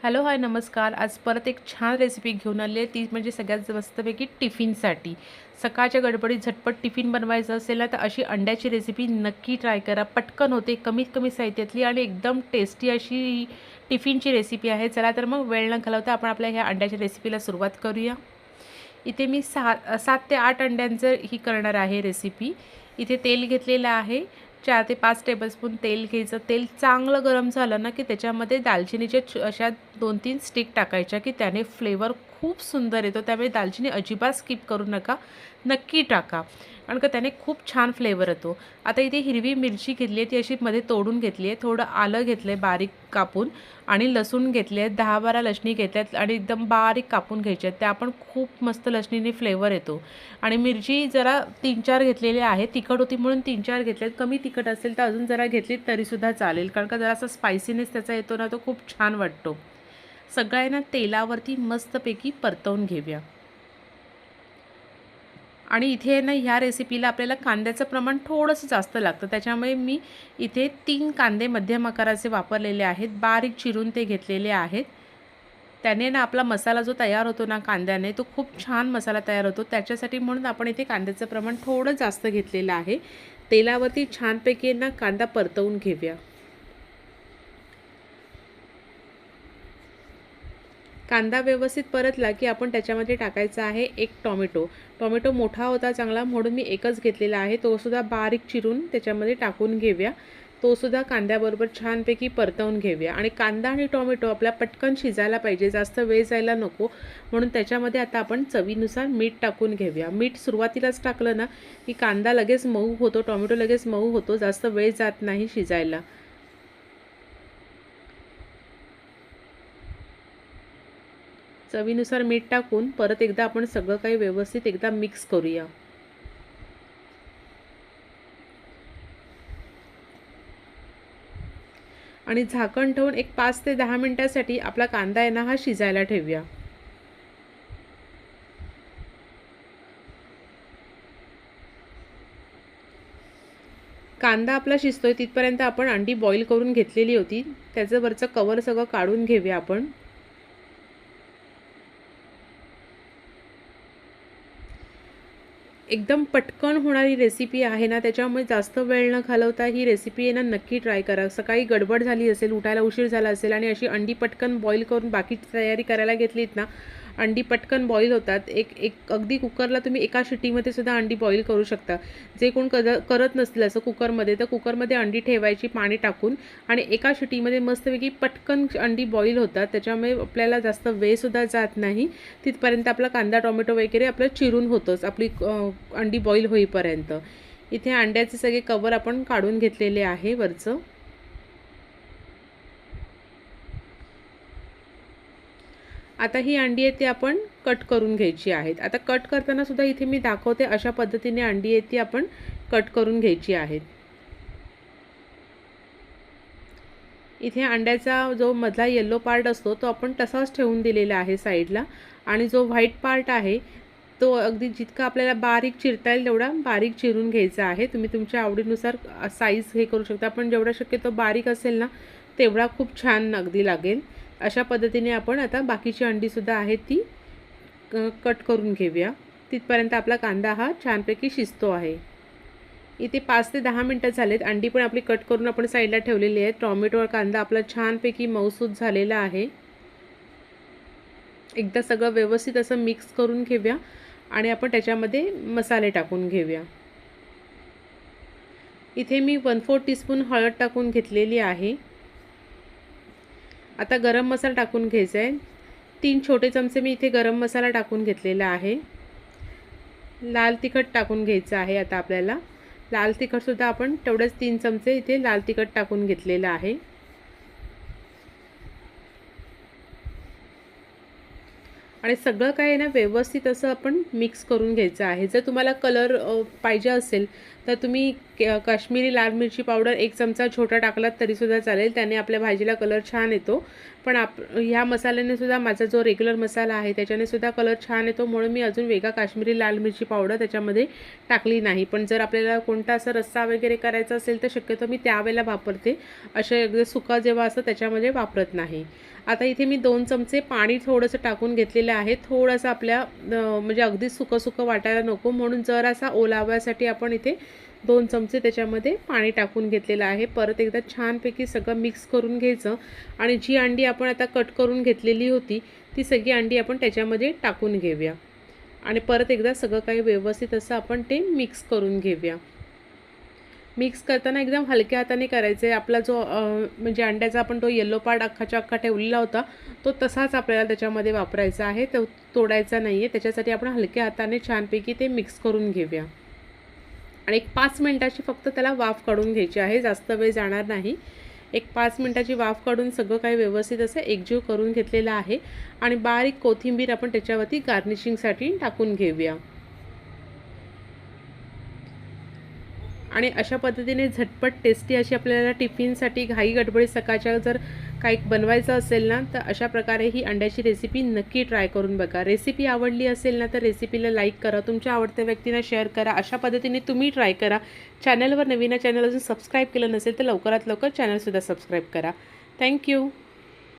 Hello, हाय, नमस्कार. आज परत एक छान रेसिपी घेऊन आली आहे. ती म्हणजे सगळ्यात मस्तपैकी टिफिनसाठी. सकाळच्या गडबडीत झटपट टिफिन बनवायचं असेल ना, तर अशी अंड्याची रेसिपी नक्की ट्राय करा. पटकन होते, कमीत कमी साहित्यातली आणि एकदम टेस्टी अशी ही टिफिनची रेसिपी आहे. चला तर मग वेळ न घालवता आपण आपल्या ह्या अंड्याच्या रेसिपीला सुरुवात करूया. इथे मी 7 ते 8 अंड्यांचं ही करणार आहे रेसिपी. इथे तेल घेतलेलं आहे. 4 ते 5 टेबलस्पून तेल घ्यायचं. तेल चांगलं गरम झालं ना, की त्याच्यामध्ये दालचिनीच्या अशा 2-3 स्टिक टाकायच्या, की त्याने फ्लेवर खूप सुंदर येतो. त्यामुळे दालचिनी अजिबात स्किप करू नका. नक्की टाका. कारण का त्याने खूप छान फ्लेवर येतो. आता इथे हिरवी मिरची घेतली आहे, ती अशी मध्ये तोडून घेतली आहे. थोडं आलं घेतलं आहे बारीक कापून आणि लसूण घेतले आहेत. 10-12 लसणी घेतल्यात आणि एकदम बारीक कापून घ्यायच्या आहेत. त्या पण खूप मस्त लसणीने फ्लेवर येतो. आणि मिरची जरा 3-4 घेतलेल्या आहेत. तिखट होती म्हणून 3-4 घेतल्यात. कमी तिखट असेल तर अजून जरा घेतलीत तरीसुद्धा चालेल. कारण का जरासा स्पायसीनेस त्याचा येतो ना, तो खूप छान वाटतो. सगळ्यांना तेलावरती मस्तपैकी परतवून घेऊया. आणि इथे ना ह्या रेसिपीला आपल्याला कांद्याचं प्रमाण थोडंसं जास्त लागतं. त्याच्यामुळे मी इथे 3 कांदे मध्यम आकाराचे वापरलेले आहेत. बारीक चिरून ते घेतलेले आहेत. त्याने ना आपला मसाला जो तयार होतो ना कांद्याने, तो खूप छान मसाला तयार होतो. त्याच्यासाठी म्हणून आपण इथे कांद्याचं प्रमाण थोडं जास्त घेतलेलं आहे. तेलावरती छानपैकी ना कांदा परतवून घेऊया. कांदा व्यवस्थित परतला की आपण त्याच्यामध्ये टाकायचा आहे एक टोमॅटो. टोमॅटो मोठा होता चांगला म्हणून मी एकच घेतलेला आहे. तोसुद्धा बारीक चिरून त्याच्यामध्ये टाकून घेऊया. तोसुद्धा कांद्याबरोबर छानपैकी परतवून घेऊया. आणि कांदा आणि टोमॅटो आपला पटकन शिजायला पाहिजे, जास्त वेळ जायला नको. म्हणून त्याच्यामध्ये आता आपण चवीनुसार मीठ टाकून घेऊया. मीठ सुरुवातीलाच टाकलं ना की कांदा लगेच मऊ होतो, टोमॅटो लगेच मऊ होतो, जास्त वेळ जात नाही शिजायला. चवीनुसार मीठ टाकून परत एकदा आपण सगळं काही व्यवस्थित एकदा मिक्स करूया. आणि झाकण ठेवून एक 5 ते 10 मिनिटांसाठी आपला कांदा आहे ना हा शिजायला ठेवूया. कांदा आपला शिजतोय तिथपर्यंत आपण अंडी बॉईल करून घेतलेली होती. त्याचं वरचं कवर सगळं काढून घेऊया आपण. एकदम पटकन होणारी रेसिपी आहे ना, त्याच्यामुळे जास्त वेळ न घालवता ही रेसिपी आहे ना नक्की ट्राय करा. सकाळी गडबड झाली असेल, उठायला उशीर झाला असेल आणि अशी अंडी पटकन बॉईल करून बाकीची तयारी करायला घेतलीत ना, अंडी पटकन बॉईल होतात. एक एक अगदी कुकरला तुम्ही एका शिट्टीमध्ये सुद्धा अंडी बॉईल करू शकता. जे कोण करत नसतील असं कुकरमध्ये, तर कुकरमध्ये अंडी ठेवायची पाणी टाकून आणि एका शिट्टीमध्ये मस्तपैकी पटकन अंडी बॉईल होतात. त्याच्यामुळे आपल्याला जास्त वेळसुद्धा जात नाही. तिथपर्यंत आपला कांदा टोमॅटो वगैरे आपलं चिरून होतंच आपली अंडी बॉईल होईपर्यंत. इथे अंड्याचे सगळे कवर आपण काढून घेतलेले आहे वरचं. आता ही अंडी आहे ती आपण कट करून घ्यायची आहेत. आता कट करताना सुद्धा इथे मी दाखवते अशा पद्धतीने अंडी आहे ती आपण कट करून घ्यायची आहेत. इथे अंड्याचा जो मधला येलो पार्ट असतो तो आपण तसाच ठेवून दिलेला आहे साईडला. आणि जो व्हाईट पार्ट आहे तो अगदी जितका आपल्याला बारीक चिरता येईल तेवढा बारीक चिरून घ्यायचा आहे. तुम्ही तुमच्या आवडीनुसार साईज हे करू शकता, पण जेवढा शक्यतो बारीक असेल ना तेवढा खूप छान अगदी लागेल. अशा पद्धतीने आपण आता बाकीची अंडीसुद्धा आहेत ती कट करून घेऊया. तिथपर्यंत आपला कांदा हा छानपैकी शिजतो आहे. इथे 5 ते 10 मिनटं झालेत. अंडी पण आपली कट करून आपण साईडला ठेवलेली आहे. टोमॅटो और कांदा आपला छानपैकी मऊसूत झालेला आहे. एकदा सगळं व्यवस्थित असं मिक्स करून घेऊया आणि आपण त्याच्यामध्ये मसाले टाकून घेऊया. इथे मी 1/4 टीस्पून हळद टाकून घेतलेली आहे. आता गरम मसाला टाकून घ्यायचा आहे. 3 छोटे चमचे मी इथे गरम मसाला टाकून घेतलेला आहे. लाल तिखट टाकून घ्यायचं आहे. आता आपल्याला लाल तिखटसुद्धा आपण तेवढेच 3 चमचे इथे लाल तिखट टाकून घेतलेलं आहे. आणि सगळं काय आहे ना व्यवस्थित असं आपण मिक्स करून घ्यायचं आहे. जर तुम्हाला कलर पाहिजे असेल तर तुम्ही काश्मीरी लाल मिरची पावडर 1 चमचा छोटा टाकलात तरीसुद्धा चालेल, त्याने आपल्या भाजीला कलर छान येतो. पण ह्या मसाल्याने सुद्धा माझा जो रेग्युलर मसाला आहे त्याच्याने सुद्धा कलर छान येतो, म्हणून मी अजून वेगळा काश्मीरी लाल मिरची पावडर त्याच्यामध्ये टाकली नाही. पण जर आपल्याला कोणता असा रस्सा वगैरे करायचा असेल तर शक्यतो मी त्यावेळेला वापरते, असे अगदी सुका जेव्हा असतं त्याच्यामध्ये वापरत नाही. आता इथे मी 2 चमचे पाणी थोडंसं टाकून घेतलेलं आहे. थोडंसं आपल्या म्हणजे अगदी सुकं वाटायला नको, म्हणून जरासा ओलाव्यासाठी आपण इथे 2 चमचे त्याच्यामध्ये पाणी टाकून घेतलेलं आहे. परत एकदा छानपैकी सगळं मिक्स करून घ्यायचं आणि जी अंडी आपण आता कट करून घेतलेली होती ती सगळी अंडी आपण त्याच्यामध्ये टाकून घेऊया आणि परत एकदा सगळं काही व्यवस्थित असं आपण ते मिक्स करून घेऊया. मिक्स करताना एकदम हलक्या हाताने करायचं आहे. आपला जो म्हणजे अंड्याचा आपण तो येलो पार्ट अख्खाच्या अख्खा ठेवलेला होता तो तसाच आपल्याला त्याच्यामध्ये वापरायचा आहे, तो तोडायचा नाही आहे. त्याच्यासाठी आपण हलक्या हाताने छानपैकी ते मिक्स करून घेऊया आणि एक 5 मिनिटाची फक्त त्याला वाफ काढून घ्यायची आहे, जास्त वेळ जाणार नाही. एक 5 मिनिटाची वाफ काढून सगळं काही व्यवस्थित असं एकजीव करून घेतलेलं आहे आणि बारीक कोथिंबीर आपण त्याच्यावरती गार्निशिंगसाठी टाकून घेऊया आणि अशा पद्धतीने झटपट टेस्टी अशी आपल्याला टिफिनसाठी घाई गडबडीत सकाळच्या जर काही बनवायचं असेल ना तर अशा प्रकारे ही अंड्याची रेसिपी नक्की ट्राय करून बघा. रेसिपी आवडली असेल ना तर रेसिपीला लाईक करा, तुमच्या आवडत्या व्यक्तींना शेअर करा. अशा पद्धतीने तुम्ही ट्राय करा. चॅनलवर नवीन चॅनल अजून सबस्क्राईब केलं नसेल तर लवकरात लवकर चॅनलसुद्धा सबस्क्राईब करा. थँक्यू.